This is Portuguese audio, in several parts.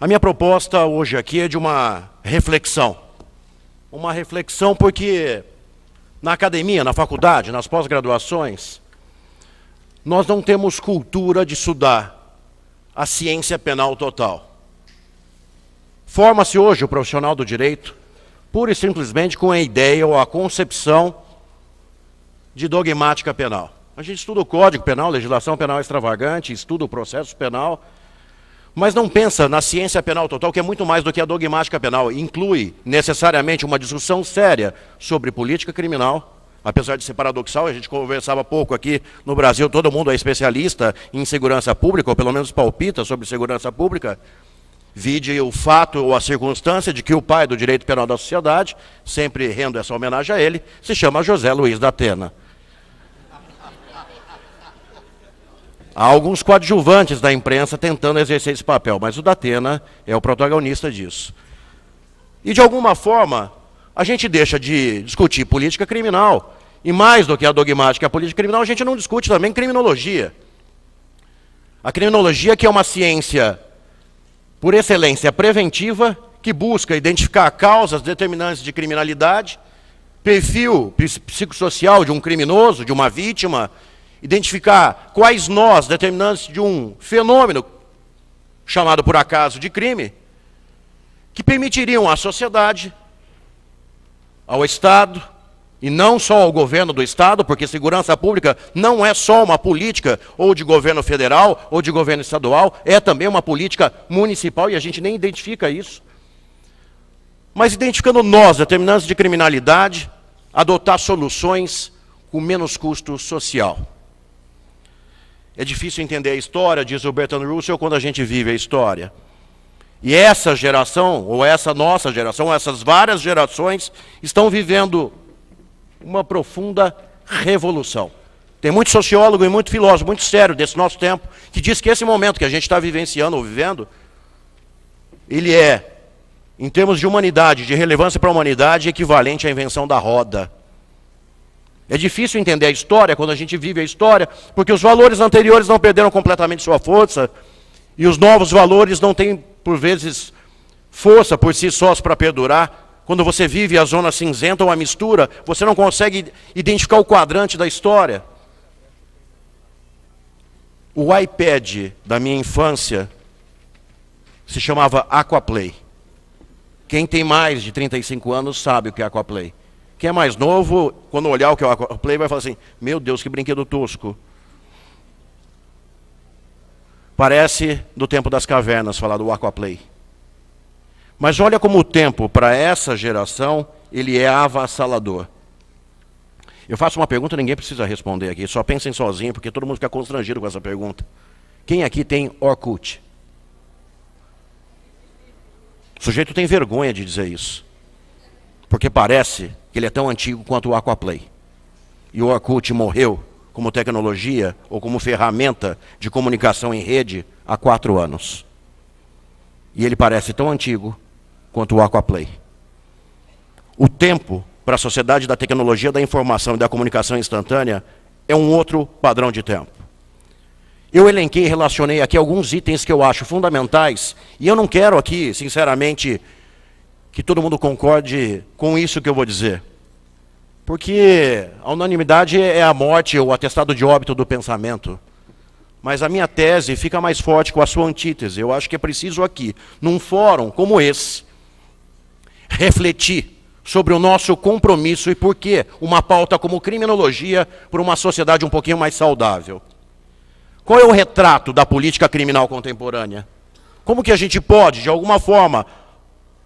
A minha proposta hoje aqui é de uma reflexão. Uma reflexão porque na academia, na faculdade, nas pós-graduações, nós não temos cultura de estudar a ciência penal total. Forma-se hoje o profissional do direito pura e simplesmente com a ideia ou a concepção de dogmática penal. A gente estuda o Código Penal, legislação penal extravagante, estuda o processo penal, mas não pensa na ciência penal total, que é muito mais do que a dogmática penal. Inclui necessariamente uma discussão séria sobre política criminal, apesar de ser paradoxal, a gente conversava pouco aqui no Brasil, todo mundo é especialista em segurança pública, ou pelo menos palpita sobre segurança pública. Vide o fato ou a circunstância de que o pai do direito penal da sociedade, sempre rendo essa homenagem a ele, se chama José Luiz da Atena. Há alguns coadjuvantes da imprensa tentando exercer esse papel, mas o da Atena é o protagonista disso. E, de alguma forma, a gente deixa de discutir política criminal, e mais do que a dogmática e a política criminal, a gente não discute também criminologia. A criminologia, que é uma ciência, por excelência, preventiva, que busca identificar causas determinantes de criminalidade, perfil psicossocial de um criminoso, de uma vítima, identificar quais nós determinantes de um fenômeno chamado por acaso de crime, que permitiriam à sociedade, ao Estado, e não só ao governo do Estado, porque segurança pública não é só uma política ou de governo federal ou de governo estadual, é também uma política municipal e a gente nem identifica isso. Mas identificando nós, determinantes de criminalidade, adotar soluções com menos custo social. É difícil entender a história, diz o Bertrand Russell, quando a gente vive a história. E essa geração, ou essa nossa geração, essas várias gerações, estão vivendo uma profunda revolução. Tem muito sociólogo e muito filósofo, muito sério desse nosso tempo, que diz que esse momento que a gente está vivenciando ou vivendo, ele é, em termos de humanidade, de relevância para a humanidade, equivalente à invenção da roda. É difícil entender a história quando a gente vive a história, porque os valores anteriores não perderam completamente sua força, e os novos valores não têm, por vezes, força por si sós para perdurar. Quando você vive a zona cinzenta ou a mistura, você não consegue identificar o quadrante da história. O iPad da minha infância se chamava Aquaplay. Quem tem mais de 35 anos sabe o que é Aquaplay. Quem é mais novo, quando olhar o que é o Aquaplay, vai falar assim, meu Deus, que brinquedo tosco. Parece do tempo das cavernas falar do Aquaplay. Mas olha como o tempo, para essa geração, ele é avassalador. Eu faço uma pergunta, ninguém precisa responder aqui, só pensem sozinho, porque todo mundo fica constrangido com essa pergunta. Quem aqui tem Orkut? O sujeito tem vergonha de dizer isso. Porque parece que ele é tão antigo quanto o Aquaplay. E o Orkut morreu como tecnologia ou como ferramenta de comunicação em rede há 4 anos. E ele parece tão antigo quanto o Aquaplay. O tempo para a sociedade da tecnologia, da informação e da comunicação instantânea é um outro padrão de tempo. Eu elenquei e relacionei aqui alguns itens que eu acho fundamentais, e eu não quero aqui, sinceramente, que todo mundo concorde com isso que eu vou dizer. Porque a unanimidade é a morte ou o atestado de óbito do pensamento. Mas a minha tese fica mais forte com a sua antítese. Eu acho que é preciso aqui, num fórum como esse, refletir sobre o nosso compromisso e por que uma pauta como criminologia por uma sociedade um pouquinho mais saudável. Qual é o retrato da política criminal contemporânea? Como que a gente pode, de alguma forma,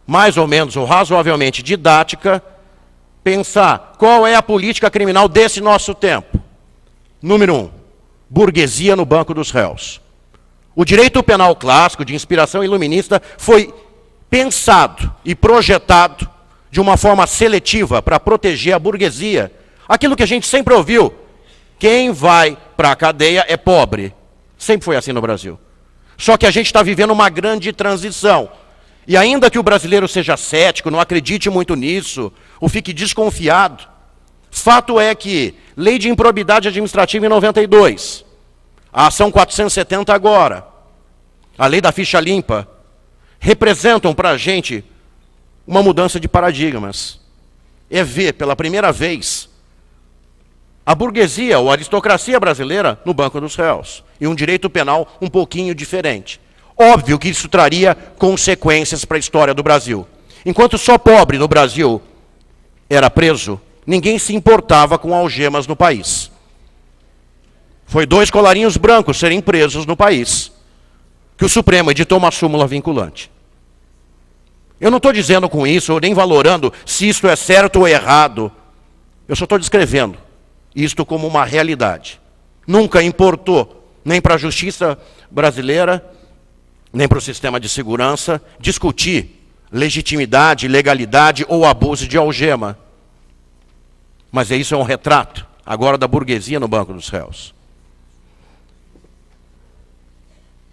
mais ou menos ou razoavelmente didática, pensar qual é a política criminal desse nosso tempo? Número 1, burguesia no banco dos réus. O direito penal clássico, de inspiração iluminista, foi pensado e projetado de uma forma seletiva para proteger a burguesia. Aquilo que a gente sempre ouviu, quem vai para a cadeia é pobre. Sempre foi assim no Brasil. Só que a gente está vivendo uma grande transição. E ainda que o brasileiro seja cético, não acredite muito nisso, ou fique desconfiado, fato é que lei de improbidade administrativa em 92, a ação 470 agora, a lei da ficha limpa, representam para a gente uma mudança de paradigmas. É ver, pela primeira vez, a burguesia ou a aristocracia brasileira no banco dos réus. E um direito penal um pouquinho diferente. Óbvio que isso traria consequências para a história do Brasil. Enquanto só pobre no Brasil era preso, ninguém se importava com algemas no país. Foi 2 colarinhos brancos serem presos no país, que o Supremo editou uma súmula vinculante. Eu não estou dizendo com isso, ou nem valorando se isto é certo ou errado. Eu só estou descrevendo isto como uma realidade. Nunca importou, nem para a justiça brasileira, nem para o sistema de segurança, discutir legitimidade, legalidade ou abuso de algema. Mas isso é um retrato, agora, da burguesia no banco dos réus.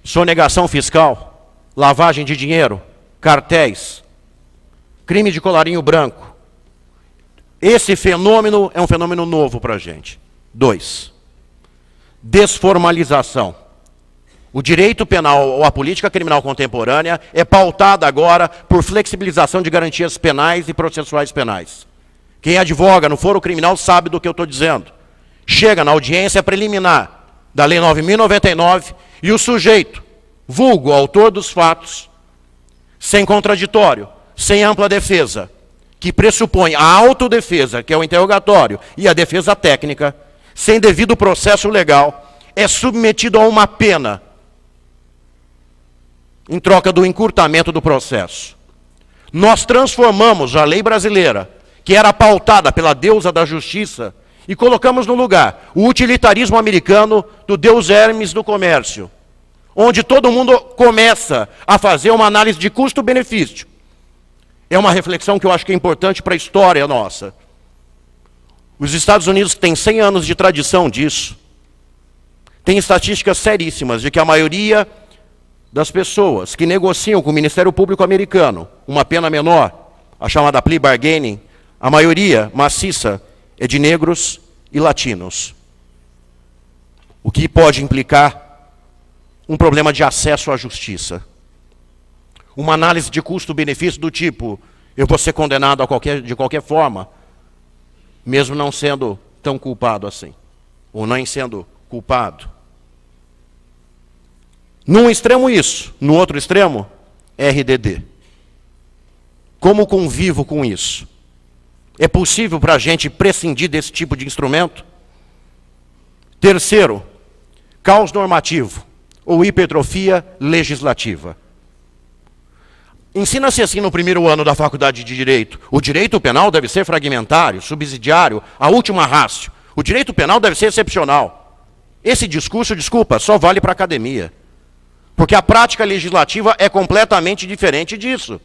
Sonegação fiscal, lavagem de dinheiro, cartéis, crime de colarinho branco. Esse fenômeno é um fenômeno novo para a gente. 2. Desformalização. O direito penal ou a política criminal contemporânea é pautada agora por flexibilização de garantias penais e processuais penais. Quem advoga no foro criminal sabe do que eu estou dizendo. Chega na audiência preliminar da Lei 9.099 e o sujeito, vulgo autor dos fatos, sem contraditório, sem ampla defesa, que pressupõe a autodefesa, que é o interrogatório, e a defesa técnica, sem devido processo legal, é submetido a uma pena em troca do encurtamento do processo. Nós transformamos a lei brasileira, que era pautada pela deusa da justiça, e colocamos no lugar o utilitarismo americano do deus Hermes do comércio, onde todo mundo começa a fazer uma análise de custo-benefício. É uma reflexão que eu acho que é importante para a história nossa. Os Estados Unidos têm 100 anos de tradição disso. Tem estatísticas seríssimas de que a maioria das pessoas que negociam com o Ministério Público americano uma pena menor, a chamada plea bargaining, a maioria maciça é de negros e latinos. O que pode implicar um problema de acesso à justiça. Uma análise de custo-benefício do tipo, eu vou ser condenado de qualquer forma, mesmo não sendo tão culpado assim, ou nem sendo culpado. Num extremo isso, no outro extremo, RDD. Como convivo com isso? É possível para a gente prescindir desse tipo de instrumento? Terceiro, caos normativo, ou hipertrofia legislativa. Ensina-se assim no primeiro ano da faculdade de Direito. O direito penal deve ser fragmentário, subsidiário, a última ratio. O direito penal deve ser excepcional. Esse discurso, desculpa, só vale para a academia. Porque a prática legislativa é completamente diferente disso.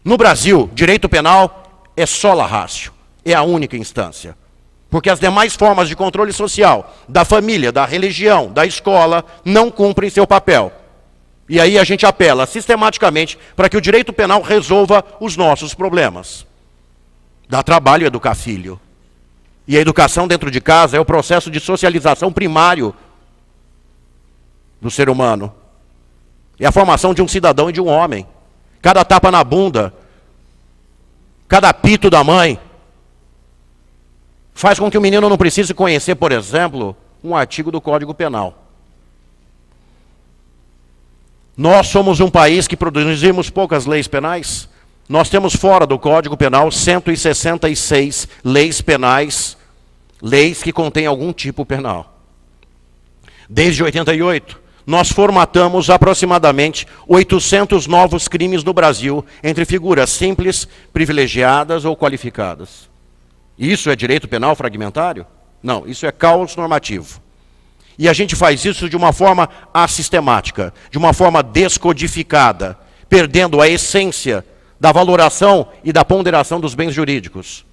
No Brasil, direito penal é sola ratio, é a única instância. Porque as demais formas de controle social, da família, da religião, da escola, não cumprem seu papel. E aí a gente apela sistematicamente para que o direito penal resolva os nossos problemas. Dá trabalho educar filho. E a educação dentro de casa é o processo de socialização primário do ser humano. É a formação de um cidadão e de um homem. Cada tapa na bunda, cada apito da mãe, faz com que o menino não precise conhecer, por exemplo, um artigo do Código Penal. Nós somos um país que produzimos poucas leis penais. Nós temos fora do Código Penal 166 leis penais, leis que contêm algum tipo penal. Desde 88, nós formatamos aproximadamente 800 novos crimes no Brasil, entre figuras simples, privilegiadas ou qualificadas. Isso é direito penal fragmentário? Não, isso é caos normativo. E a gente faz isso de uma forma assistemática, de uma forma descodificada, perdendo a essência da valoração e da ponderação dos bens jurídicos.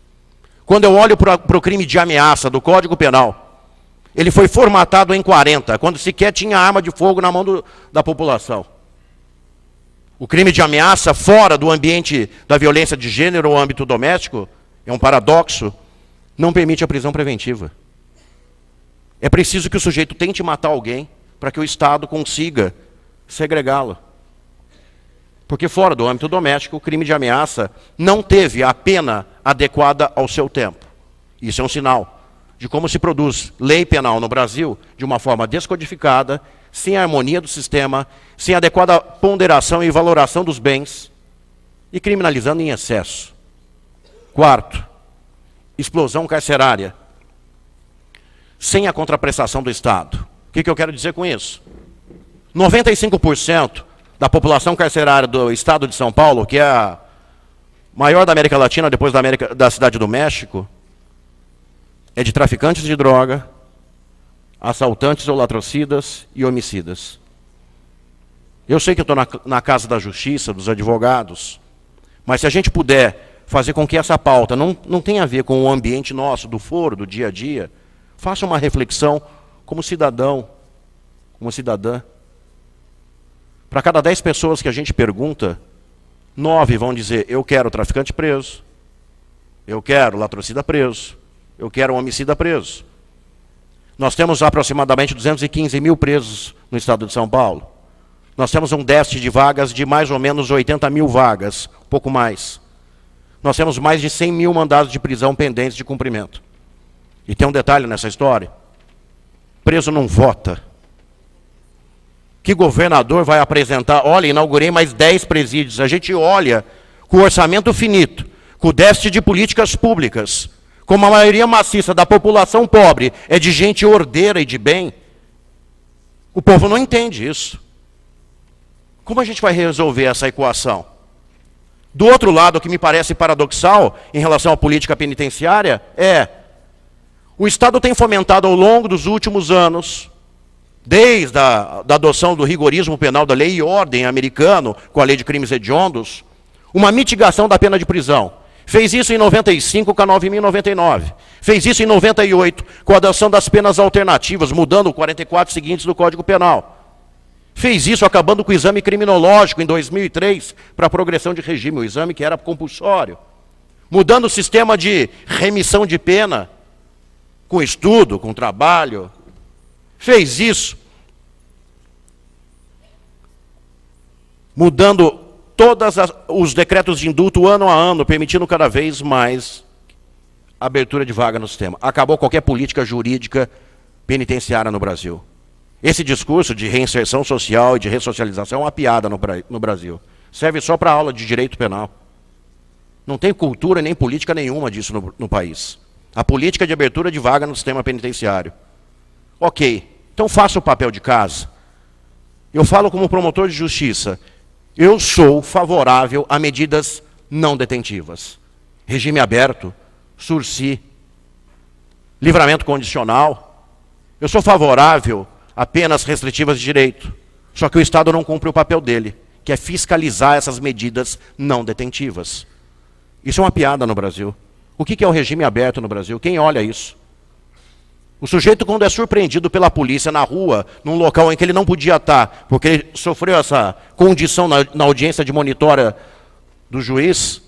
Quando eu olho para o crime de ameaça do Código Penal, ele foi formatado em 40, quando sequer tinha arma de fogo na mão da população. O crime de ameaça fora do ambiente da violência de gênero ou âmbito doméstico, é um paradoxo, não permite a prisão preventiva. É preciso que o sujeito tente matar alguém para que o Estado consiga segregá-lo. Porque fora do âmbito doméstico, o crime de ameaça não teve a pena adequada ao seu tempo. Isso é um sinal de como se produz lei penal no Brasil de uma forma descodificada, sem a harmonia do sistema, sem adequada ponderação e valoração dos bens e criminalizando em excesso. Quarto, explosão carcerária, sem a contraprestação do Estado. O que eu quero dizer com isso? 95% da população carcerária do Estado de São Paulo, que é a maior da América Latina, depois da Cidade do México, é de traficantes de droga, assaltantes ou latrocidas e homicidas. Eu sei que eu estou na casa da justiça, dos advogados, mas se a gente puder fazer com que essa pauta não tenha a ver com o ambiente nosso, do foro, do dia a dia, faça uma reflexão como cidadão, como cidadã. Para cada 10 pessoas que a gente pergunta, 9 vão dizer, eu quero traficante preso, eu quero latrocida preso, eu quero um homicida preso. Nós temos aproximadamente 215 mil presos no estado de São Paulo. Nós temos um déficit de vagas de mais ou menos 80 mil vagas, um pouco mais. Nós temos mais de 100 mil mandados de prisão pendentes de cumprimento. E tem um detalhe nessa história. Preso não vota. Que governador vai apresentar? Olha, inaugurei mais 10 presídios. A gente olha com o orçamento finito, com o déficit de políticas públicas, como a maioria maciça da população pobre é de gente ordeira e de bem, o povo não entende isso. Como a gente vai resolver essa equação? Do outro lado, o que me parece paradoxal em relação à política penitenciária é o Estado tem fomentado ao longo dos últimos anos, desde a adoção do rigorismo penal da lei e ordem americano, com a lei de crimes hediondos, uma mitigação da pena de prisão. Fez isso em 95 com a 9.099. Fez isso em 98 com a adoção das penas alternativas, mudando os 44 seguintes do Código Penal. Fez isso acabando com o exame criminológico em 2003 para a progressão de regime, o exame que era compulsório. Mudando o sistema de remissão de pena, com estudo, com trabalho. Fez isso mudando todos os decretos de indulto ano a ano, permitindo cada vez mais abertura de vaga no sistema. Acabou qualquer política jurídica penitenciária no Brasil. Esse discurso de reinserção social e de ressocialização é uma piada no Brasil. Serve só para aula de direito penal. Não tem cultura nem política nenhuma disso no país. A política de abertura de vaga no sistema penitenciário. Ok, então faça o papel de casa. Eu falo como promotor de justiça. Eu sou favorável a medidas não detentivas. Regime aberto, sursi, livramento condicional. Eu sou favorável a penas restritivas de direito. Só que o Estado não cumpre o papel dele, que é fiscalizar essas medidas não detentivas. Isso é uma piada no Brasil. O que é o regime aberto no Brasil? Quem olha isso? O sujeito, quando é surpreendido pela polícia na rua, num local em que ele não podia estar, porque ele sofreu essa condição na audiência de monitora do juiz,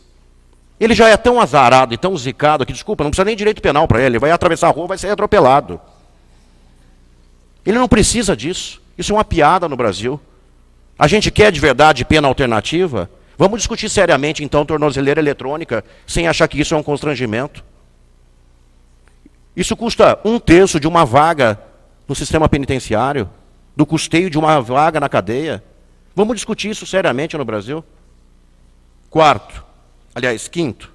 ele já é tão azarado e tão zicado que, desculpa, não precisa nem direito penal para ele vai atravessar a rua, vai ser atropelado. Ele não precisa disso. Isso é uma piada no Brasil. A gente quer de verdade pena alternativa? Vamos discutir seriamente, então, tornozeleira eletrônica, sem achar que isso é um constrangimento. Isso custa 1/3 de uma vaga no sistema penitenciário, do custeio de uma vaga na cadeia. Vamos discutir isso seriamente no Brasil? Quinto,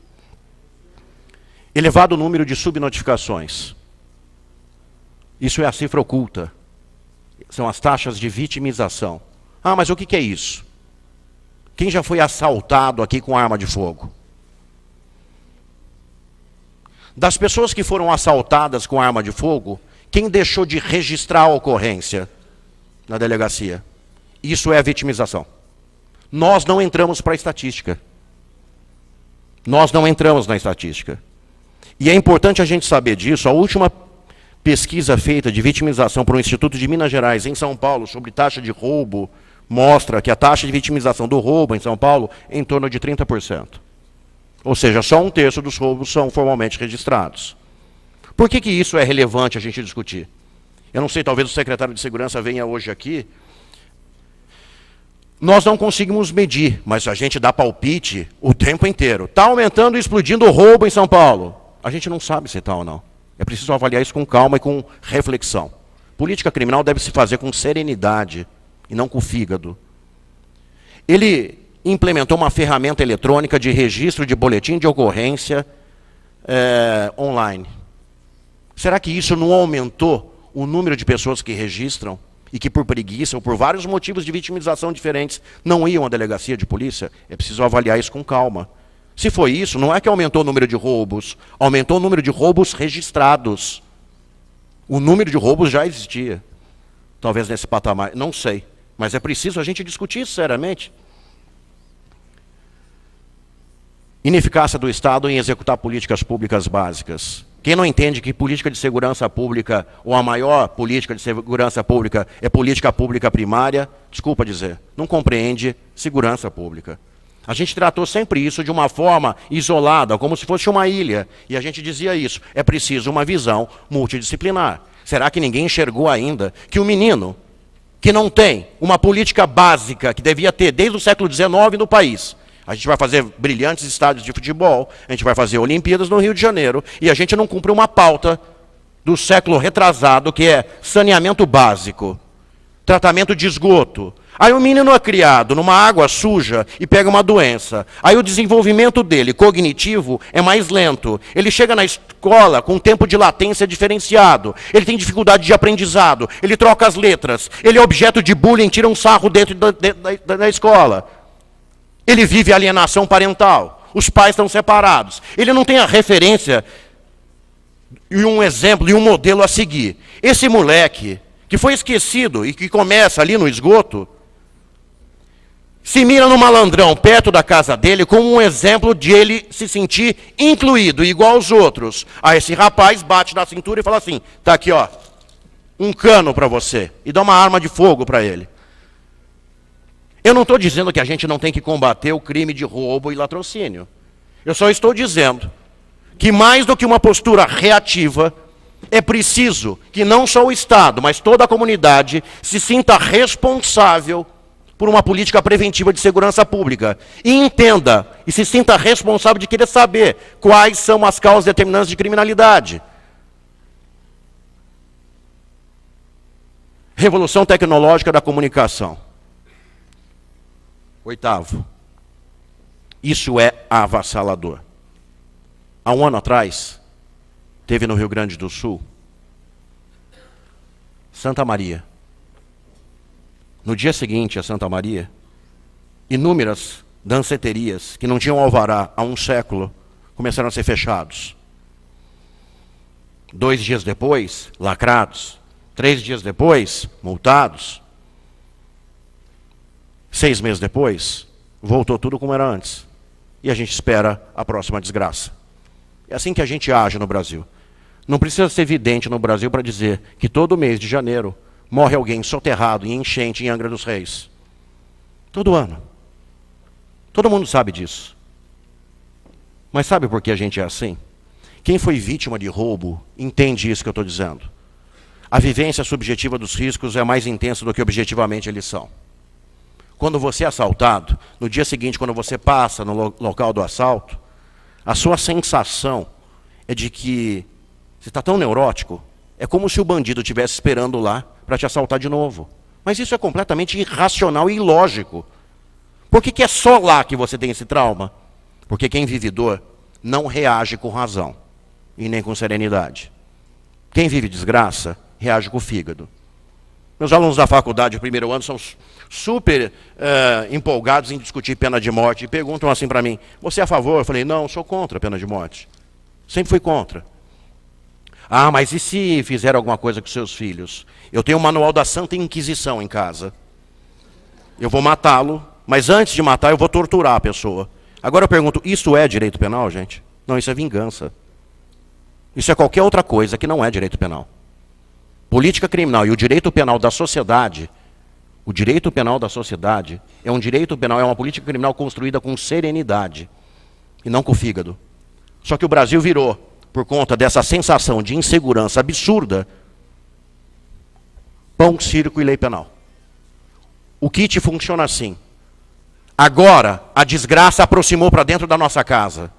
elevado número de subnotificações. Isso é a cifra oculta. São as taxas de vitimização. Ah, mas o que é isso? Quem já foi assaltado aqui com arma de fogo? Das pessoas que foram assaltadas com arma de fogo, quem deixou de registrar a ocorrência na delegacia? Isso é a vitimização. Nós não entramos para a estatística. Nós não entramos na estatística. E é importante a gente saber disso. A última pesquisa feita de vitimização por um Instituto de Minas Gerais, em São Paulo, sobre taxa de roubo, mostra que a taxa de vitimização do roubo em São Paulo é em torno de 30%. Ou seja, só 1/3 dos roubos são formalmente registrados. Por que isso é relevante a gente discutir? Eu não sei, talvez o secretário de Segurança venha hoje aqui. Nós não conseguimos medir, mas a gente dá palpite o tempo inteiro. Está aumentando e explodindo o roubo em São Paulo. A gente não sabe se está ou não. É preciso avaliar isso com calma e com reflexão. Política criminal deve se fazer com serenidade e não com fígado. Ele implementou uma ferramenta eletrônica de registro de boletim de ocorrência online. Será que isso não aumentou o número de pessoas que registram e que por preguiça ou por vários motivos de vitimização diferentes não iam à delegacia de polícia? É preciso avaliar isso com calma. Se foi isso, não é que aumentou o número de roubos, aumentou o número de roubos registrados. O número de roubos já existia. Talvez nesse patamar, não sei. Mas é preciso a gente discutir isso seriamente. Ineficácia do Estado em executar políticas públicas básicas. Quem não entende que política de segurança pública, ou a maior política de segurança pública, é política pública primária, desculpa dizer, não compreende segurança pública. A gente tratou sempre isso de uma forma isolada, como se fosse uma ilha. E a gente dizia isso, é preciso uma visão multidisciplinar. Será que ninguém enxergou ainda que o menino que não tem uma política básica que devia ter desde o século XIX no país, a gente vai fazer brilhantes estádios de futebol, a gente vai fazer Olimpíadas no Rio de Janeiro, e a gente não cumpre uma pauta do século retrasado, que é saneamento básico, tratamento de esgoto. Aí o menino é criado numa água suja e pega uma doença. Aí o desenvolvimento dele, cognitivo, é mais lento. Ele chega na escola com tempo de latência diferenciado. Ele tem dificuldade de aprendizado. Ele troca as letras. Ele é objeto de bullying, tira um sarro dentro da escola. Ele vive alienação parental. Os pais estão separados. Ele não tem a referência e um exemplo e um modelo a seguir. Esse moleque, que foi esquecido e que começa ali no esgoto, se mira no malandrão perto da casa dele como um exemplo de ele se sentir incluído, igual aos outros. Aí esse rapaz bate na cintura e fala assim, tá aqui ó, um cano para você. E dá uma arma de fogo para ele. Eu não estou dizendo que a gente não tem que combater o crime de roubo e latrocínio. Eu só estou dizendo que mais do que uma postura reativa, é preciso que não só o Estado, mas toda a comunidade se sinta responsável por uma política preventiva de segurança pública. E entenda, e se sinta responsável de querer saber quais são as causas determinantes de criminalidade. Revolução tecnológica da comunicação. Oitavo, isso é avassalador. Há um ano atrás, teve no Rio Grande do Sul, Santa Maria. No dia seguinte a Santa Maria, inúmeras danceterias que não tinham alvará há um século começaram a ser fechados. 2 dias depois, lacrados. 3 dias depois, multados. 6 meses depois, voltou tudo como era antes. E a gente espera a próxima desgraça. É assim que a gente age no Brasil. Não precisa ser evidente no Brasil para dizer que todo mês de janeiro morre alguém soterrado em enchente em Angra dos Reis. Todo ano. Todo mundo sabe disso. Mas sabe por que a gente é assim? Quem foi vítima de roubo entende isso que eu estou dizendo. A vivência subjetiva dos riscos é mais intensa do que objetivamente eles são. Quando você é assaltado, no dia seguinte, quando você passa no local do assalto, a sua sensação é de que você está tão neurótico, é como se o bandido estivesse esperando lá para te assaltar de novo. Mas isso é completamente irracional e ilógico. Por que é só lá que você tem esse trauma? Porque quem vive dor não reage com razão e nem com serenidade. Quem vive desgraça, reage com o fígado. Meus alunos da faculdade, primeiro ano, são super empolgados em discutir pena de morte e perguntam assim para mim, você é a favor? Eu falei, não, sou contra a pena de morte. Sempre fui contra. Ah, mas e se fizer alguma coisa com seus filhos? Eu tenho o manual da Santa Inquisição em casa. Eu vou matá-lo, mas antes de matar eu vou torturar a pessoa. Agora eu pergunto, isso é direito penal, gente? Não, isso é vingança. Isso é qualquer outra coisa que não é direito penal. Política criminal e o direito penal da sociedade, o direito penal da sociedade é um direito penal, é uma política criminal construída com serenidade e não com o fígado. Só que o Brasil virou, por conta dessa sensação de insegurança absurda, pão, circo e lei penal. O kit funciona assim. Agora, a desgraça aproximou para dentro da nossa casa.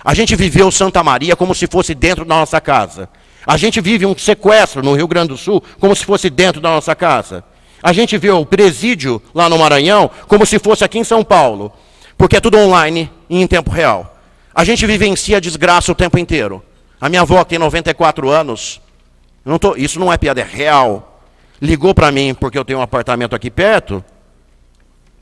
A gente viveu Santa Maria como se fosse dentro da nossa casa. A gente vive um sequestro no Rio Grande do Sul como se fosse dentro da nossa casa. A gente vê o presídio lá no Maranhão como se fosse aqui em São Paulo. Porque é tudo online e em tempo real. A gente vivencia a desgraça o tempo inteiro. A minha avó, que tem 94 anos, isso não é piada, é real. Ligou para mim, porque eu tenho um apartamento aqui perto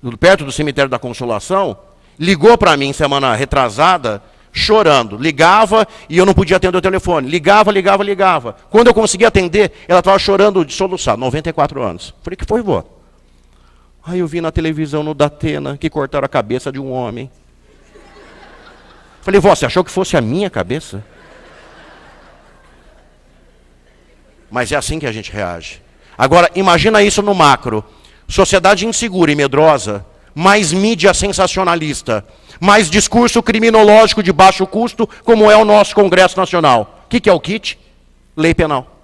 do cemitério da Consolação, ligou para mim semana retrasada, chorando. Ligava e eu não podia atender o telefone. Ligava. Quando eu conseguia atender, ela estava chorando de soluçar, 94 anos. Falei, que foi, vó? Aí eu vi na televisão, no Datena, que cortaram a cabeça de um homem. Falei, vó, você achou que fosse a minha cabeça? Mas é assim que a gente reage. Agora, imagina isso no macro. Sociedade insegura e medrosa, mais mídia sensacionalista, mais discurso criminológico de baixo custo, como é o nosso Congresso Nacional. O que é o kit? Lei penal.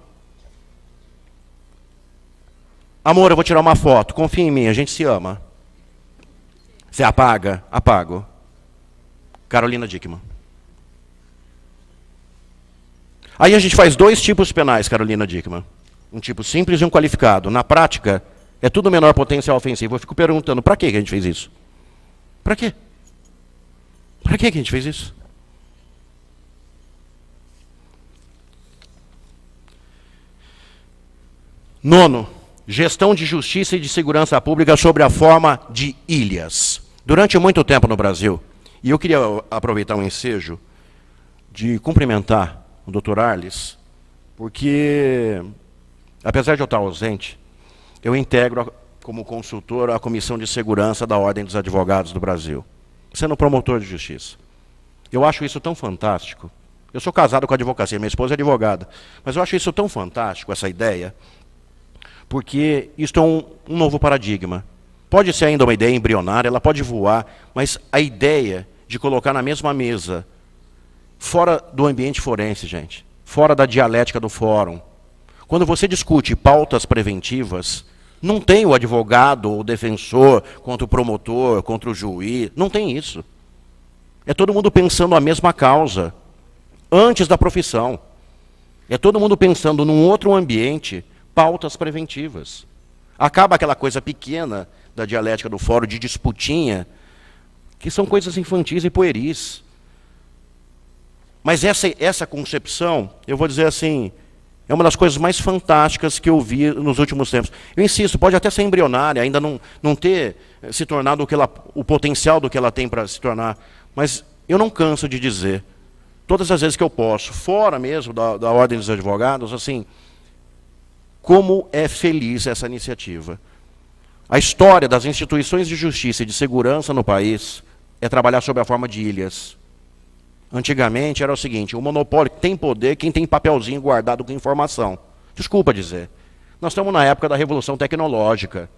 Amor, eu vou tirar uma foto. Confia em mim, a gente se ama. Você apaga? Apago. Carolina Dickmann. Aí a gente faz 2 tipos penais, Carolina Dickmann. Um tipo simples e um qualificado. Na prática, é tudo menor potencial ofensivo. Eu fico perguntando, para que a gente fez isso? Para quê? Para que a gente fez isso? Nono, gestão de justiça e de segurança pública sob a forma de ilhas. Durante muito tempo no Brasil, e eu queria aproveitar um ensejo de cumprimentar o Dr. Arles, porque, apesar de eu estar ausente, eu integro como consultor a Comissão de Segurança da Ordem dos Advogados do Brasil, sendo promotor de justiça. Eu acho isso tão fantástico. Eu sou casado com a advocacia, minha esposa é advogada, mas eu acho isso tão fantástico, essa ideia, porque isto é um novo paradigma. Pode ser ainda uma ideia embrionária, ela pode voar, mas a ideia de colocar na mesma mesa, fora do ambiente forense, gente, fora da dialética do fórum, quando você discute pautas preventivas, não tem o advogado ou o defensor contra o promotor, contra o juiz, não tem isso. É todo mundo pensando a mesma causa, antes da profissão. É todo mundo pensando num outro ambiente, pautas preventivas. Acaba aquela coisa pequena da dialética do fórum, de disputinha, que são coisas infantis e pueris. Mas essa concepção, eu vou dizer assim, é uma das coisas mais fantásticas que eu vi nos últimos tempos. Eu insisto, pode até ser embrionária, ainda não ter se tornado o potencial do que ela tem para se tornar, mas eu não canso de dizer, todas as vezes que eu posso, fora mesmo da Ordem dos Advogados, assim, como é feliz essa iniciativa. A história das instituições de justiça e de segurança no país é trabalhar sob a forma de ilhas. Antigamente era o seguinte, o monopólio tem poder quem tem papelzinho guardado com informação. Desculpa dizer. Nós estamos na época da revolução tecnológica.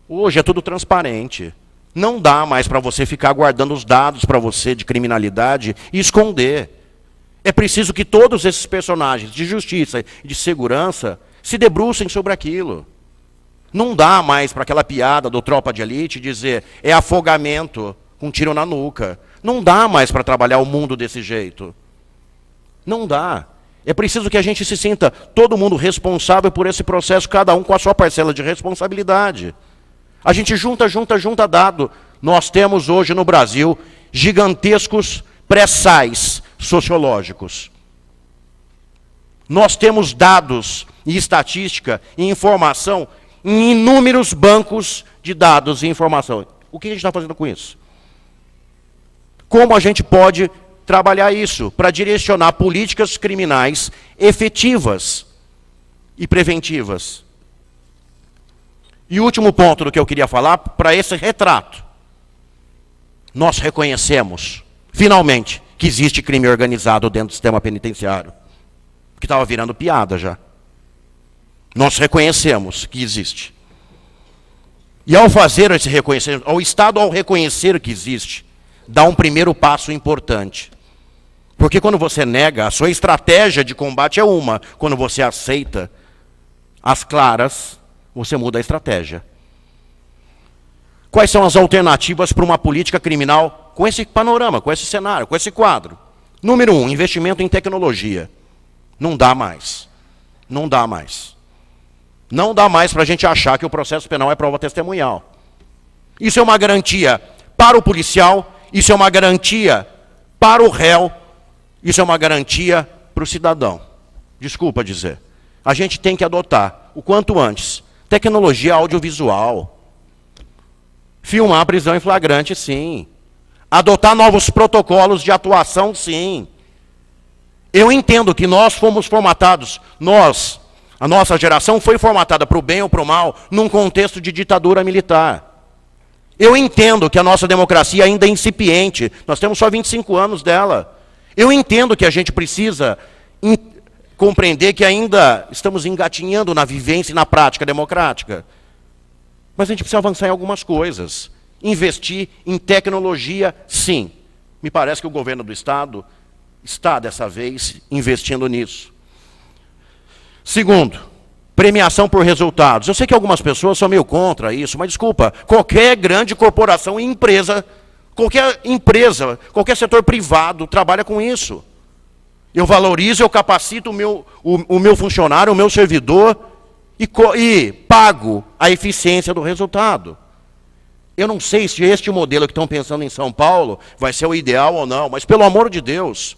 Hoje é tudo transparente. Não dá mais para você ficar guardando os dados para você de criminalidade e esconder. É preciso que todos esses personagens de justiça e de segurança se debrucem sobre aquilo. Não dá mais para aquela piada do Tropa de Elite dizer é afogamento com um tiro na nuca. Não dá mais para trabalhar o mundo desse jeito. Não dá. É preciso que a gente se sinta todo mundo responsável por esse processo, cada um com a sua parcela de responsabilidade. A gente junta dado. Nós temos hoje no Brasil gigantescos pré-sais sociológicos. Nós temos dados e estatística e informação em inúmeros bancos de dados e informação. O que a gente está fazendo com isso? Como a gente pode trabalhar isso para direcionar políticas criminais efetivas e preventivas? E o último ponto do que eu queria falar, para esse retrato. Nós reconhecemos, finalmente, que existe crime organizado dentro do sistema penitenciário. Que estava virando piada já. Nós reconhecemos que existe. E ao fazer esse reconhecimento, ao Estado ao reconhecer que existe, dá um primeiro passo importante. Porque quando você nega, a sua estratégia de combate é uma. Quando você aceita as claras, você muda a estratégia. Quais são as alternativas para uma política criminal com esse panorama, com esse cenário, com esse quadro? Número 1, investimento em tecnologia. Não dá mais. Não dá mais. Não dá mais para a gente achar que o processo penal é prova testemunhal. Isso é uma garantia para o policial, isso é uma garantia para o réu, isso é uma garantia para o cidadão. Desculpa dizer. A gente tem que adotar, o quanto antes, tecnologia audiovisual. Filmar a prisão em flagrante, sim. Adotar novos protocolos de atuação, sim. Eu entendo que nós fomos formatados, a nossa geração foi formatada para o bem ou para o mal, num contexto de ditadura militar. Eu entendo que a nossa democracia ainda é incipiente, nós temos só 25 anos dela. Eu entendo que a gente precisa compreender que ainda estamos engatinhando na vivência e na prática democrática. Mas a gente precisa avançar em algumas coisas. Investir em tecnologia, sim. Me parece que o governo do Estado está, dessa vez, investindo nisso. Segundo, premiação por resultados. Eu sei que algumas pessoas são meio contra isso, mas desculpa, qualquer grande corporação e empresa, qualquer setor privado trabalha com isso. Eu valorizo, eu capacito o meu funcionário, o meu servidor e pago a eficiência do resultado. Eu não sei se este modelo que estão pensando em São Paulo vai ser o ideal ou não, mas pelo amor de Deus,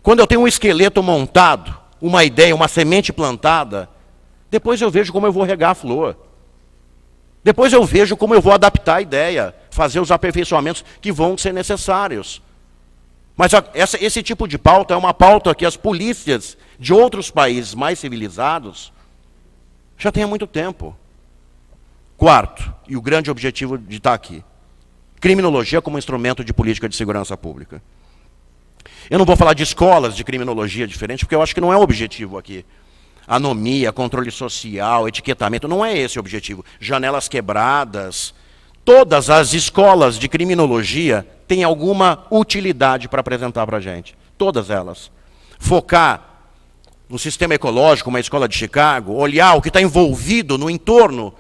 quando eu tenho um esqueleto montado, uma ideia, uma semente plantada, depois eu vejo como eu vou regar a flor. Depois eu vejo como eu vou adaptar a ideia, fazer os aperfeiçoamentos que vão ser necessários. Mas esse tipo de pauta é uma pauta que as polícias de outros países mais civilizados já têm há muito tempo. Quarto, e o grande objetivo de estar aqui, criminologia como instrumento de política de segurança pública. Eu não vou falar de escolas de criminologia diferente, porque eu acho que não é o objetivo aqui. Anomia, controle social, etiquetamento, não é esse o objetivo. Janelas quebradas. Todas as escolas de criminologia têm alguma utilidade para apresentar para a gente. Todas elas. Focar no sistema ecológico, uma escola de Chicago, olhar o que está envolvido no entorno,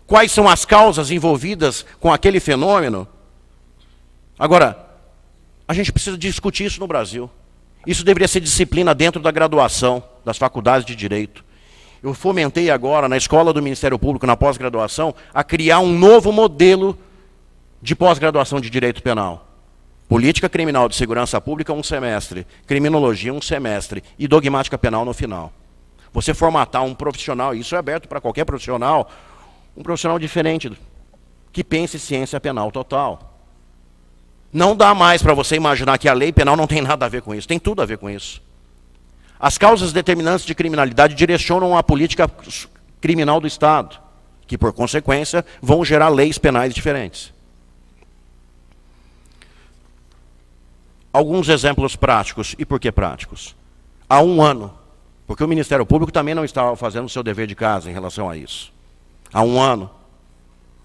quais são as causas envolvidas com aquele fenômeno. Agora, a gente precisa discutir isso no Brasil. Isso deveria ser disciplina dentro da graduação, das faculdades de Direito. Eu fomentei agora, na escola do Ministério Público, na pós-graduação, a criar um novo modelo de pós-graduação de Direito Penal. Política Criminal de Segurança Pública, 1 semestre. Criminologia, 1 semestre. E Dogmática Penal no final. Você formatar um profissional, e isso é aberto para qualquer profissional, um profissional diferente, que pense ciência penal total. Não dá mais para você imaginar que a lei penal não tem nada a ver com isso. Tem tudo a ver com isso. As causas determinantes de criminalidade direcionam a política criminal do Estado, que, por consequência, vão gerar leis penais diferentes. Alguns exemplos práticos. E por que práticos? Há 1 ano, porque o Ministério Público também não estava fazendo o seu dever de casa em relação a isso. Há 1 ano,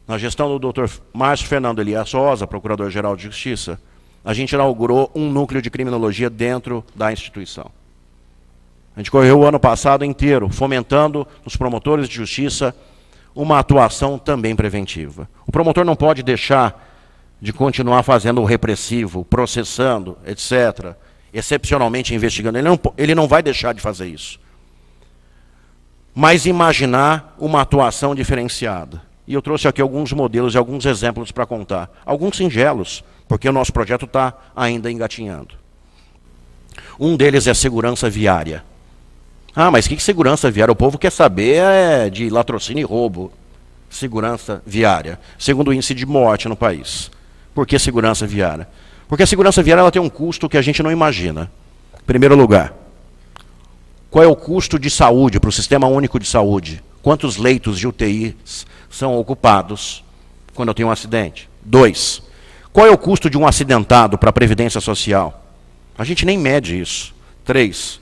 na gestão do Dr. Márcio Fernando Elias Rosa, Procurador-Geral de Justiça, a gente inaugurou um núcleo de criminologia dentro da instituição. A gente correu o ano passado inteiro, fomentando nos promotores de justiça uma atuação também preventiva. O promotor não pode deixar de continuar fazendo o repressivo, processando, etc., excepcionalmente investigando. Ele não vai deixar de fazer isso. Mas imaginar uma atuação diferenciada. E eu trouxe aqui alguns modelos e alguns exemplos para contar. Alguns singelos, porque o nosso projeto está ainda engatinhando. Um deles é segurança viária. Ah, mas que segurança viária? O povo quer saber de latrocínio e roubo. Segurança viária. Segundo o índice de morte no país. Por que segurança viária? Porque a segurança viária ela tem um custo que a gente não imagina. Em primeiro lugar, qual é o custo de saúde para o Sistema Único de Saúde? Quantos leitos de UTI são ocupados quando eu tenho um acidente? 2, qual é o custo de um acidentado para a Previdência Social? A gente nem mede isso. 3,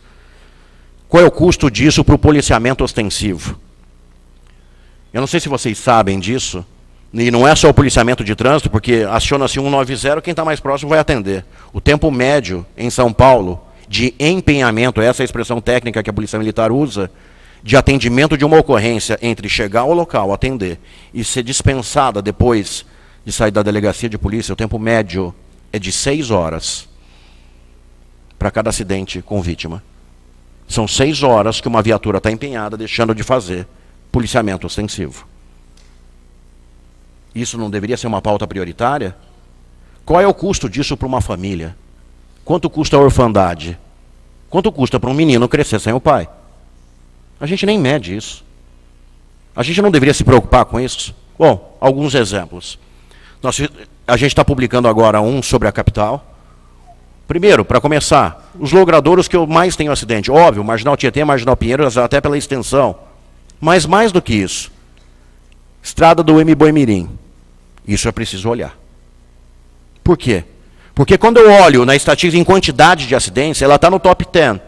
qual é o custo disso para o policiamento ostensivo? Eu não sei se vocês sabem disso, e não é só o policiamento de trânsito, porque aciona-se 190, quem está mais próximo vai atender. O tempo médio em São Paulo de empenhamento, essa é a expressão técnica que a Polícia Militar usa, de atendimento de uma ocorrência entre chegar ao local, atender, e ser dispensada depois de sair da delegacia de polícia, o tempo médio é de 6 horas para cada acidente com vítima. São 6 horas que uma viatura está empenhada, deixando de fazer policiamento ostensivo. Isso não deveria ser uma pauta prioritária? Qual é o custo disso para uma família? Quanto custa a orfandade? Quanto custa para um menino crescer sem o pai? A gente nem mede isso. A gente não deveria se preocupar com isso? Bom, alguns exemplos. A gente está publicando agora um sobre a capital. Primeiro, para começar, os logradouros que eu mais tenho acidente. Óbvio, Marginal Tietê, Marginal Pinheiros, até pela extensão. Mas mais do que isso, estrada do Mboimirim. Isso é preciso olhar. Por quê? Porque quando eu olho na estatística em quantidade de acidentes, ela está no top 10,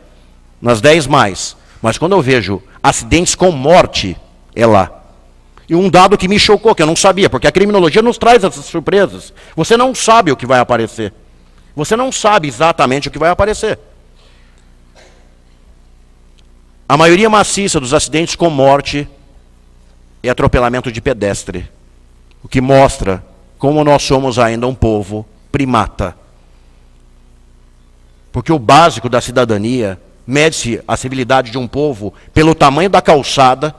nas 10 mais. Mas quando eu vejo acidentes com morte, é lá. E um dado que me chocou, que eu não sabia, porque a criminologia nos traz essas surpresas. Você não sabe o que vai aparecer. Você não sabe exatamente o que vai aparecer. A maioria maciça dos acidentes com morte é atropelamento de pedestre. O que mostra como nós somos ainda um povo primata. Porque o básico da cidadania mede-se a civilidade de um povo pelo tamanho da calçada.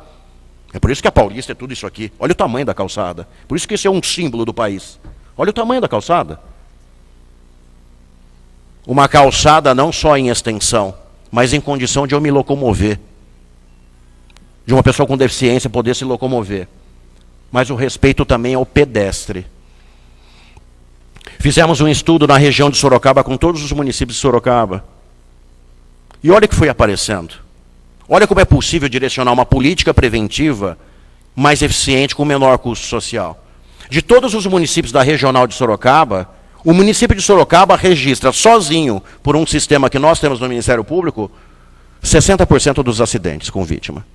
É por isso que a Paulista é tudo isso aqui. Olha o tamanho da calçada. Por isso que esse é um símbolo do país. Olha o tamanho da calçada. Uma calçada não só em extensão, mas em condição de eu me locomover. De uma pessoa com deficiência poder se locomover. Mas o respeito também ao pedestre. Fizemos um estudo na região de Sorocaba com todos os municípios de Sorocaba. E olha o que foi aparecendo. Olha como é possível direcionar uma política preventiva mais eficiente com menor custo social. De todos os municípios da regional de Sorocaba, o município de Sorocaba registra sozinho, por um sistema que nós temos no Ministério Público, 60% dos acidentes com vítima.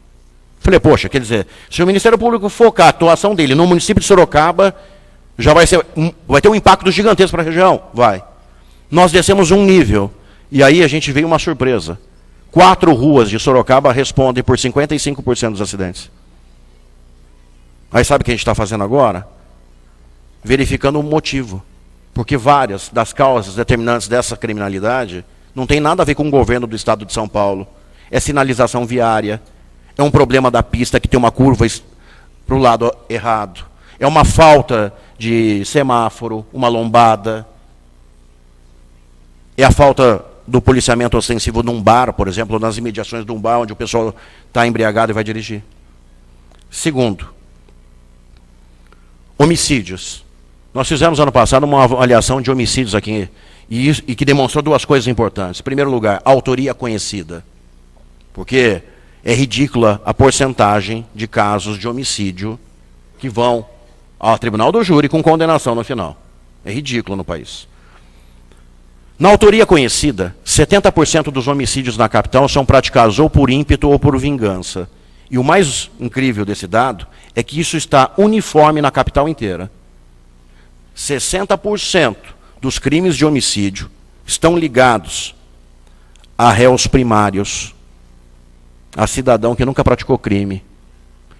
Falei, poxa, quer dizer, se o Ministério Público focar a atuação dele no município de Sorocaba, já vai ter um impacto gigantesco para a região? Vai. Nós descemos um nível, e aí a gente veio uma surpresa. 4 ruas de Sorocaba respondem por 55% dos acidentes. Aí sabe o que a gente está fazendo agora? Verificando o motivo. Porque várias das causas determinantes dessa criminalidade não tem nada a ver com o governo do estado de São Paulo. É sinalização viária, é um problema da pista que tem uma curva para o lado errado, é uma falta de semáforo, uma lombada, é a falta do policiamento ostensivo num bar, por exemplo, nas imediações de um bar onde o pessoal está embriagado e vai dirigir. Segundo, homicídios. Nós fizemos ano passado uma avaliação de homicídios aqui e que demonstrou 2 coisas importantes. Em primeiro lugar, autoria conhecida. Porque é ridícula a porcentagem de casos de homicídio que vão ao tribunal do júri com condenação no final. É ridículo no país. Na autoria conhecida, 70% dos homicídios na capital são praticados ou por ímpeto ou por vingança. E o mais incrível desse dado é que isso está uniforme na capital inteira. 60% dos crimes de homicídio estão ligados a réus primários, a cidadão que nunca praticou crime,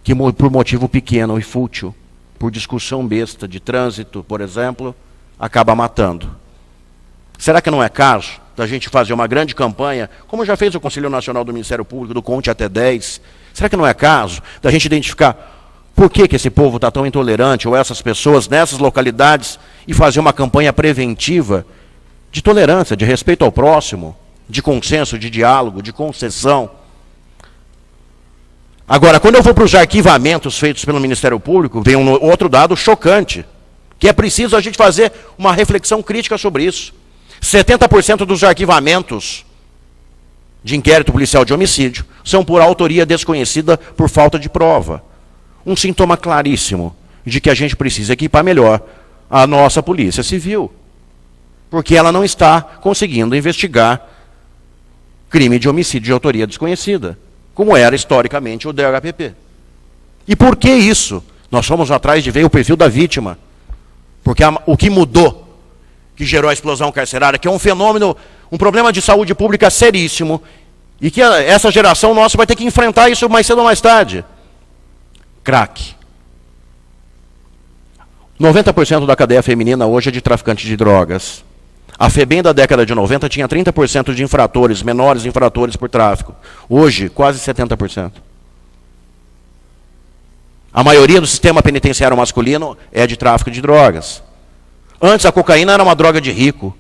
que por motivo pequeno e fútil, por discussão besta de trânsito, por exemplo, acaba matando. Será que não é caso da gente fazer uma grande campanha, como já fez o Conselho Nacional do Ministério Público, do Conte até 10? Será que não é caso da gente identificar por que esse povo está tão intolerante, ou essas pessoas nessas localidades, e fazer uma campanha preventiva de tolerância, de respeito ao próximo, de consenso, de diálogo, de concessão? Agora, quando eu vou para os arquivamentos feitos pelo Ministério Público, vem um outro dado chocante, que é preciso a gente fazer uma reflexão crítica sobre isso. 70% dos arquivamentos de inquérito policial de homicídio são por autoria desconhecida por falta de prova. Um sintoma claríssimo de que a gente precisa equipar melhor a nossa Polícia Civil, porque ela não está conseguindo investigar crime de homicídio de autoria desconhecida, como era historicamente o DHPP. E por que isso? Nós fomos atrás de ver o perfil da vítima, porque o que mudou, que gerou a explosão carcerária, que é um fenômeno, um problema de saúde pública seríssimo, E que essa geração nossa vai ter que enfrentar isso mais cedo ou mais tarde. Crack. 90% da cadeia feminina hoje é de traficante de drogas. A FEBEM da década de 90 tinha 30% de infratores, menores infratores por tráfico. Hoje, quase 70%. A maioria do sistema penitenciário masculino é de tráfico de drogas. Antes a cocaína era uma droga de rico.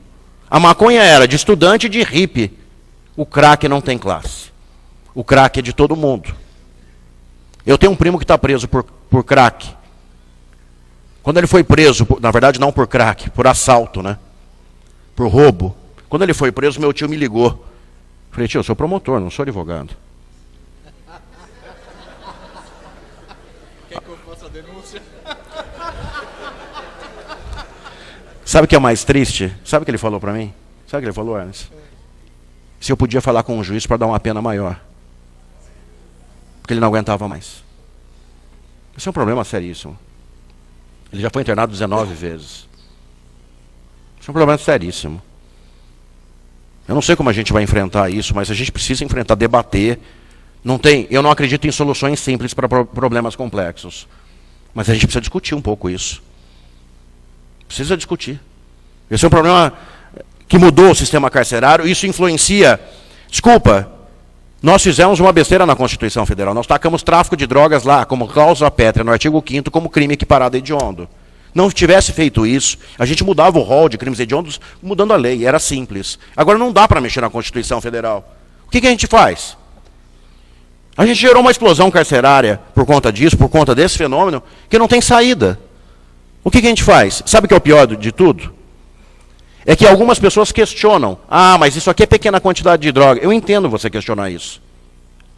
A maconha era de estudante e de hippie. O crack não tem classe. O crack é de todo mundo. Eu tenho um primo que está preso por crack. Quando ele foi preso, na verdade não por crack, por assalto, né? Por roubo. Quando ele foi preso, meu tio me ligou. Falei, tio, eu sou promotor, não sou advogado. Quer que eu faça a denúncia? Sabe o que é mais triste? Sabe o que ele falou para mim? Sabe o que ele falou, Ernest? Se eu podia falar com o juiz para dar uma pena maior. Porque ele não aguentava mais. Esse é um problema seríssimo. Ele já foi internado 19 vezes. Isso é um problema seríssimo. Eu não sei como a gente vai enfrentar isso, mas a gente precisa enfrentar, debater. Eu não acredito em soluções simples para problemas complexos. Mas a gente precisa discutir um pouco isso. Precisa discutir. Esse é um problema que mudou o sistema carcerário. Isso influencia. Desculpa, nós fizemos uma besteira na Constituição Federal. Nós tacamos tráfico de drogas lá, como cláusula pétrea, no artigo 5º, como crime equiparado a hediondo. Não tivesse feito isso, a gente mudava o rol de crimes hediondos mudando a lei. Era simples. Agora não dá para mexer na Constituição Federal. O que a gente faz? A gente gerou uma explosão carcerária por conta disso, por conta desse fenômeno, que não tem saída. O que a gente faz? Sabe o que é o pior de tudo? É que algumas pessoas questionam. Ah, mas isso aqui é pequena quantidade de droga. Eu entendo você questionar isso.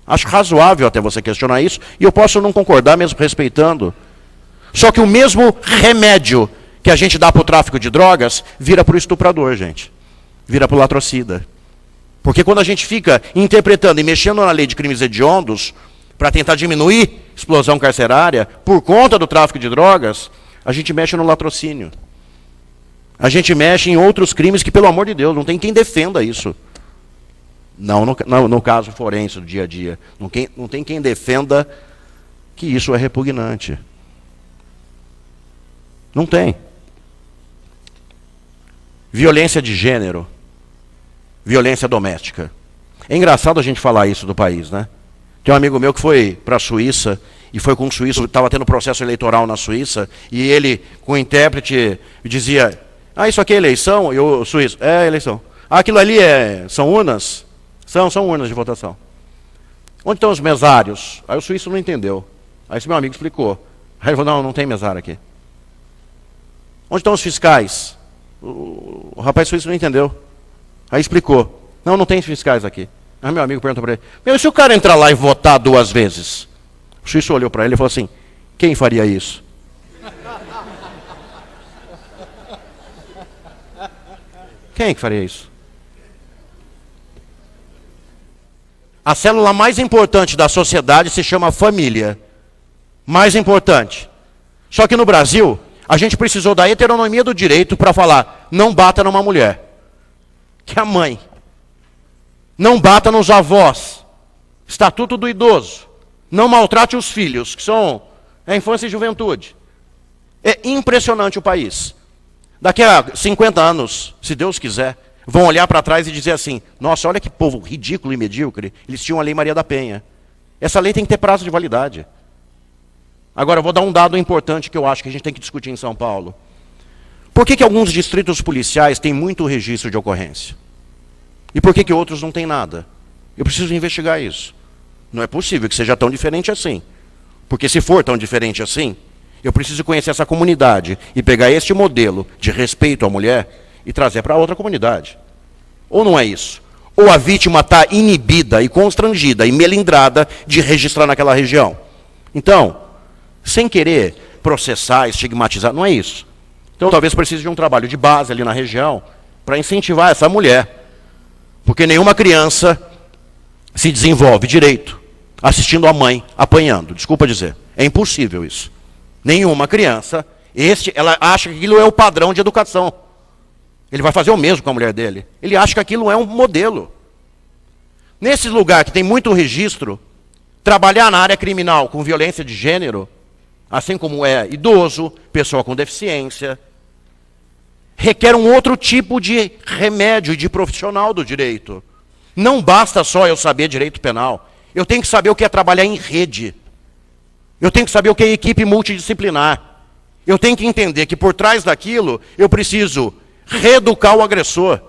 Acho razoável até você questionar isso. E eu posso não concordar, mesmo respeitando. Só que o mesmo remédio que a gente dá para o tráfico de drogas, vira para o estuprador, gente. Vira para o latrocida. Porque quando a gente fica interpretando e mexendo na lei de crimes hediondos, para tentar diminuir a explosão carcerária, por conta do tráfico de drogas, a gente mexe no latrocínio. A gente mexe em outros crimes que, pelo amor de Deus, não tem quem defenda isso. Não no caso forense, do dia a dia. Não tem quem defenda que isso é repugnante. Não tem. Violência de gênero. Violência doméstica. É engraçado a gente falar isso do país, né? Tem um amigo meu que foi para a Suíça, e foi com um suíço, estava tendo processo eleitoral na Suíça, e ele, com o intérprete, dizia, isso aqui é eleição? E o suíço, é eleição. Aquilo ali são urnas? São urnas de votação. Onde estão os mesários? Aí o suíço não entendeu. Aí esse meu amigo explicou. Aí ele falou, não tem mesário aqui. Onde estão os fiscais? O rapaz suíço não entendeu. Aí explicou. Não tem fiscais aqui. Aí meu amigo perguntou para ele, e se o cara entrar lá e votar 2 vezes? O suíço olhou para ele e falou assim, quem faria isso? Quem que faria isso? A célula mais importante da sociedade se chama família. Mais importante. Só que no Brasil, a gente precisou da heteronomia do direito para falar, não bata numa mulher, que é a mãe. Não bata nos avós. Estatuto do idoso. Não maltrate os filhos, que são a infância e juventude. É impressionante o país. Daqui a 50 anos, se Deus quiser, vão olhar para trás e dizer assim, nossa, olha que povo ridículo e medíocre, eles tinham a Lei Maria da Penha. Essa lei tem que ter prazo de validade. Agora, eu vou dar um dado importante que eu acho que a gente tem que discutir em São Paulo. Por que alguns distritos policiais têm muito registro de ocorrência? E por que outros não têm nada? Eu preciso investigar isso. Não é possível que seja tão diferente assim. Porque se for tão diferente assim, eu preciso conhecer essa comunidade e pegar este modelo de respeito à mulher e trazer para outra comunidade. Ou não é isso? Ou a vítima está inibida e constrangida e melindrada de registrar naquela região. Então, sem querer processar, estigmatizar, não é isso. Então talvez precise de um trabalho de base ali na região para incentivar essa mulher. Porque nenhuma criança se desenvolve direito assistindo a mãe apanhando. Desculpa dizer. É impossível isso. Nenhuma criança, ela acha que aquilo é o padrão de educação. Ele vai fazer o mesmo com a mulher dele. Ele acha que aquilo é um modelo. Nesse lugar que tem muito registro, trabalhar na área criminal com violência de gênero, assim como é idoso, pessoa com deficiência, requer um outro tipo de remédio e de profissional do direito. Não basta só eu saber direito penal. Eu tenho que saber o que é trabalhar em rede. Eu tenho que saber o que é equipe multidisciplinar. Eu tenho que entender que por trás daquilo eu preciso reeducar o agressor.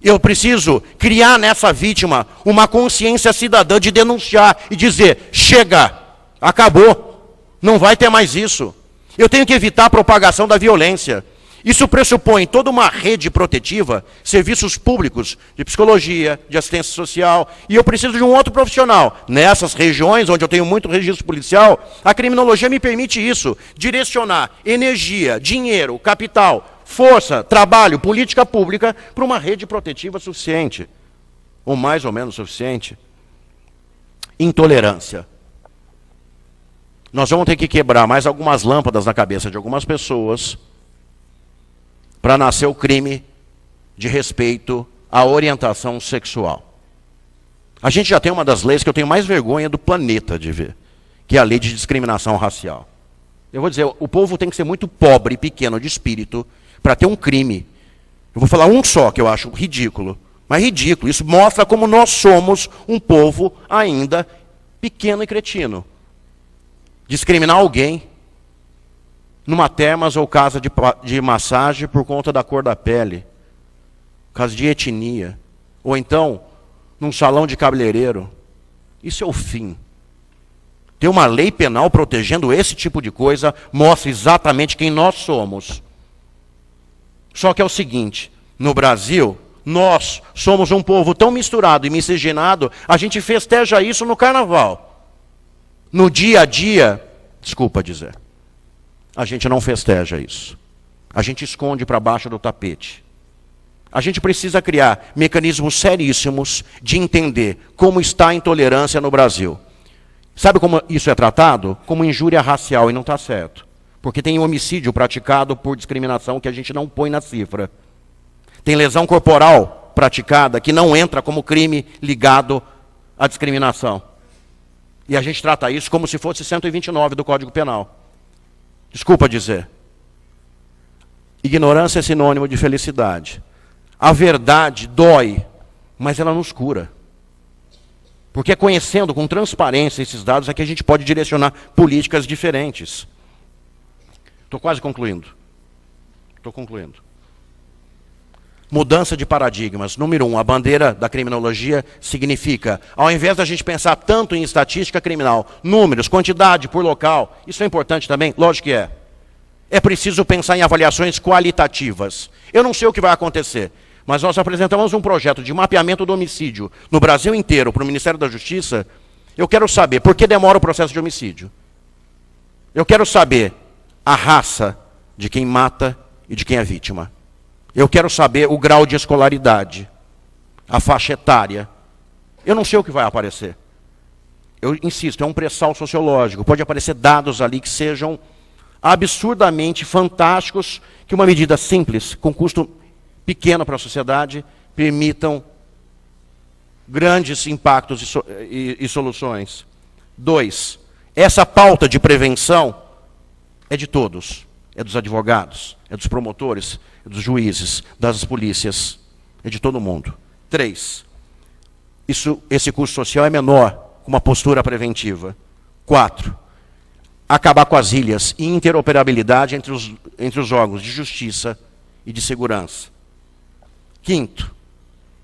Eu preciso criar nessa vítima uma consciência cidadã de denunciar e dizer, chega, acabou, não vai ter mais isso. Eu tenho que evitar a propagação da violência. Isso pressupõe toda uma rede protetiva, serviços públicos de psicologia, de assistência social, e eu preciso de um outro profissional. Nessas regiões onde eu tenho muito registro policial, a criminologia me permite isso, direcionar energia, dinheiro, capital, força, trabalho, política pública para uma rede protetiva suficiente, ou mais ou menos suficiente. Intolerância. Nós vamos ter que quebrar mais algumas lâmpadas na cabeça de algumas pessoas para nascer o crime de respeito à orientação sexual. A gente já tem uma das leis que eu tenho mais vergonha do planeta de ver, que é a lei de discriminação racial. Eu vou dizer, o povo tem que ser muito pobre e pequeno de espírito para ter um crime. Eu vou falar um só que eu acho ridículo, mas ridículo. Isso mostra como nós somos um povo ainda pequeno e cretino. Discriminar alguém numa termas ou casa de massagem por conta da cor da pele, caso de etnia, ou então num salão de cabeleireiro. Isso é o fim. Ter uma lei penal protegendo esse tipo de coisa mostra exatamente quem nós somos. Só que é o seguinte, no Brasil, nós somos um povo tão misturado e miscigenado, a gente festeja isso no carnaval. No dia a dia, desculpa dizer, a gente não festeja isso. A gente esconde para baixo do tapete. A gente precisa criar mecanismos seríssimos de entender como está a intolerância no Brasil. Sabe como isso é tratado? Como injúria racial, e não está certo. Porque tem homicídio praticado por discriminação que a gente não põe na cifra. Tem lesão corporal praticada que não entra como crime ligado à discriminação. E a gente trata isso como se fosse 129 do Código Penal. Desculpa dizer. Ignorância é sinônimo de felicidade. A verdade dói, mas ela nos cura. Porque é conhecendo com transparência esses dados é que a gente pode direcionar políticas diferentes. Estou quase concluindo. Estou concluindo. Mudança de paradigmas. Número 1, a bandeira da criminologia significa, ao invés da gente pensar tanto em estatística criminal, números, quantidade por local, isso é importante também? Lógico que é. É preciso pensar em avaliações qualitativas. Eu não sei o que vai acontecer, mas nós apresentamos um projeto de mapeamento do homicídio no Brasil inteiro para o Ministério da Justiça. Eu quero saber por que demora o processo de homicídio. Eu quero saber a raça de quem mata e de quem é vítima. Eu quero saber o grau de escolaridade, a faixa etária. Eu não sei o que vai aparecer. Eu insisto, é um pré-sal sociológico. Pode aparecer dados ali que sejam absurdamente fantásticos, que uma medida simples, com custo pequeno para a sociedade, permitam grandes impactos e soluções. 2, essa pauta de prevenção é de todos. É dos advogados, é dos promotores, é dos juízes, das polícias, é de todo mundo. 3, esse custo social é menor, com uma postura preventiva. 4, acabar com as ilhas e interoperabilidade entre os órgãos de justiça e de segurança. 5,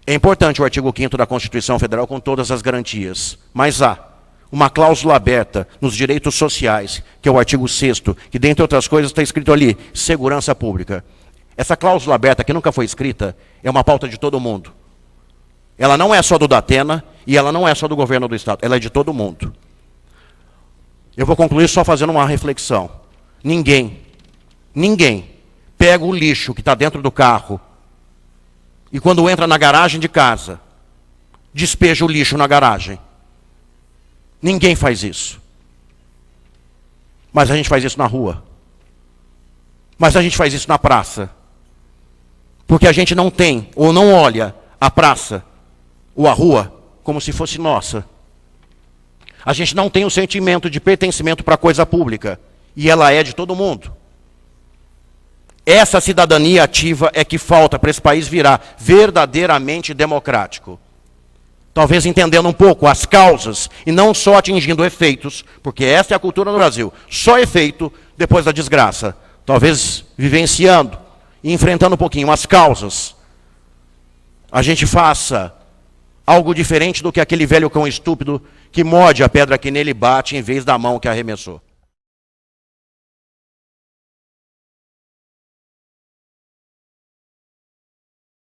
é importante o artigo 5º da Constituição Federal com todas as garantias, mas há uma cláusula aberta nos direitos sociais, que é o artigo 6º, que, dentre outras coisas, está escrito ali, segurança pública. Essa cláusula aberta, que nunca foi escrita, é uma pauta de todo mundo. Ela não é só do Datena e ela não é só do governo do Estado, ela é de todo mundo. Eu vou concluir só fazendo uma reflexão. Ninguém pega o lixo que está dentro do carro e quando entra na garagem de casa, despeja o lixo na garagem. Ninguém faz isso. Mas a gente faz isso na rua. Mas a gente faz isso na praça. Porque a gente não tem, ou não olha a praça, ou a rua, como se fosse nossa. A gente não tem o sentimento de pertencimento para a coisa pública. E ela é de todo mundo. Essa cidadania ativa é que falta para esse país virar verdadeiramente democrático. Talvez entendendo um pouco as causas e não só atingindo efeitos, porque essa é a cultura no Brasil. Só efeito depois da desgraça. Talvez vivenciando e enfrentando um pouquinho as causas, a gente faça algo diferente do que aquele velho cão estúpido que morde a pedra que nele bate em vez da mão que arremessou.